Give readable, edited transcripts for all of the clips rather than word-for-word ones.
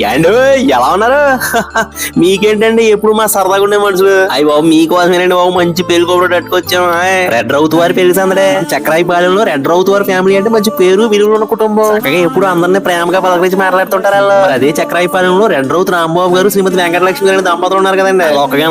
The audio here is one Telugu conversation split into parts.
ఏండు ఎలా ఉన్నారు? మీకేంటండి ఎప్పుడు మా సరదాగా ఉండే మనుషులు. అయ్యి బాబు మీకోసమేనండి బాబు మంచి పెళ్లి కూడా కట్టుకొచ్చాము. రెడ్ రౌత్ వారి పెళ్లి సందడే. చక్రాయిపాలెంలో రెడ్ రౌత్ వారి ఫ్యామిలీ అంటే మంచి పేరు విలువలు ఉన్న కుటుంబం. చక్కగా ఎప్పుడు అందరినీ ప్రేమగా పలకరించి మాట్లాడుతుంటారు వాళ్ళు. అదే చక్రాయిపాలెంలో రెడ్ రౌత్ రాంబాబు గారు శ్రీమతి వెంకటలక్ష్మి గారి దంపతులు ఉన్నారు కదండి.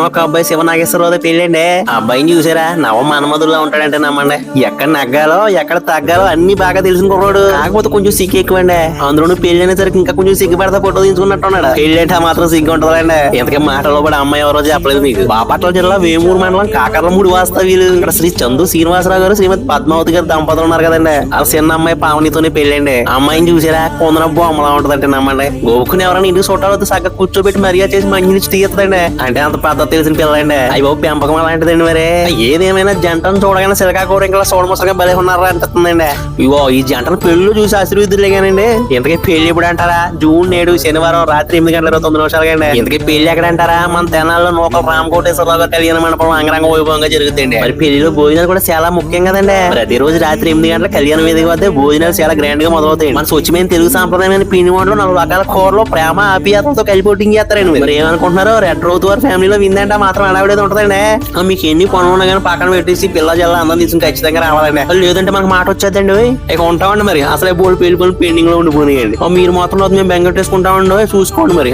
ఒక అబ్బాయి శివనాగేశ్వరరావు పెళ్ళండి. ఆ అబ్బాయిని చూసారా? నవ మన్మధుల్లా ఉంటాడంటే నమ్మండి. ఎక్కడ నగ్గాలో ఎక్కడ తగ్గాలో అన్ని బాగా తెలిసిన కుర్రాడు. కాకపోతే కొంచెం సిగ్గు ఎక్కువండి. అందులోనూ పెళ్లి అనేసరికి ఇంకా కొంచెం సిగ్గుపడతా ఫోటో తీసుకున్నట్టున్నాడు. పెళ్లి అంటే మాత్రం సిగ్గు ఉంటుందండి. ఇంతకీ మాటలో కూడా అమ్మాయి ఎవరో చెప్పలేదు మీకు. బాపట్ల జిల్లా వేమూరు మండలం కాకర్లమూడి వాస్తవ్యులు. ఇక్కడ శ్రీ చందు శ్రీనివాసరావు గారు శ్రీమతి పద్మావతి గారు దంపతులు ఉన్నారు కదండి. ఆ చిన్న అమ్మాయి పావనితోనే పెళ్ళండి. అమ్మాయిని చూసారా? కొందర బొమ్మలా ఉంటదంటే నమ్మండి. గోకుని ఎవరైనా ఇంటికి చుట్టాలు సగ్గ కూర్చోబెట్టి మర్యాద చేసి మంచి తీయదండి. అంటే అంత పద్ధతి తెలిసిన పిల్లండి. అయ్యో పెంపకం అలాంటిదండి. మరి ఏదేమైనా జంటను చూడగానే సిలకాకూర ఇంకా సోడముసగా బలే ఉన్నారా అనిపిస్తుందండి. ఇగో ఈ జంటను పెళ్లి చూసి ఆశీర్వదిలేగానండి. ఇంతకీ పెళ్లి ఎప్పుడు అంటారా? జూన్ 7 శనివారం రాత్రి 8:29 గంటల. ఇంతకీ పెళ్లి ఎక్కడ అంటారా? మన తెనాల్లో నూకల రామకోటేశ్వరరావు గారి కళ్యాణ మండపం అంగరంగ వైభవంగా జరుగుతుంది. మరి పెళ్లిలో భోజనాలు కూడా చాలా ముఖ్యం కదండి. ప్రతిరోజు రాత్రి 8 గంటల కళ్యాణ వేదిక వద్ద భోజనాలు చాలా గ్రాండ్ గా మొదలవుతాయి. మన స్వచ్ఛమైన తెలుగు సాంప్రదాయమైన పిండి వంటలు 4 రకాల కూరలు ప్రేమ ఆప్యాయతలతో కలిపోటింగ్ చేస్తారండి. మరి ఏమనుకుంటున్నారు? రెడ్ రౌత్ వారి ఫ్యామిలీలో విందంటే మాత్రం అడావిడేది ఉంటదండి. మీకు ఎన్ని పనులు ఉన్నా కానీ పక్కన పెట్టేసి పిల్ల జల్ల అందరం తీసుకుని ఖచ్చితంగా రావాలండి. లేదంటే మనకు మాట వచ్చేద్దండి. ఇక ఉంటామండి. మరి అసలే బోల్డ్ పెళ్లి పనులు పెండింగ్ లో ఉండిపోయినాయండి. మీరు మాత్రం మేము బెంగట్టేసుకుంటామండి. చూసుకోండి మరి.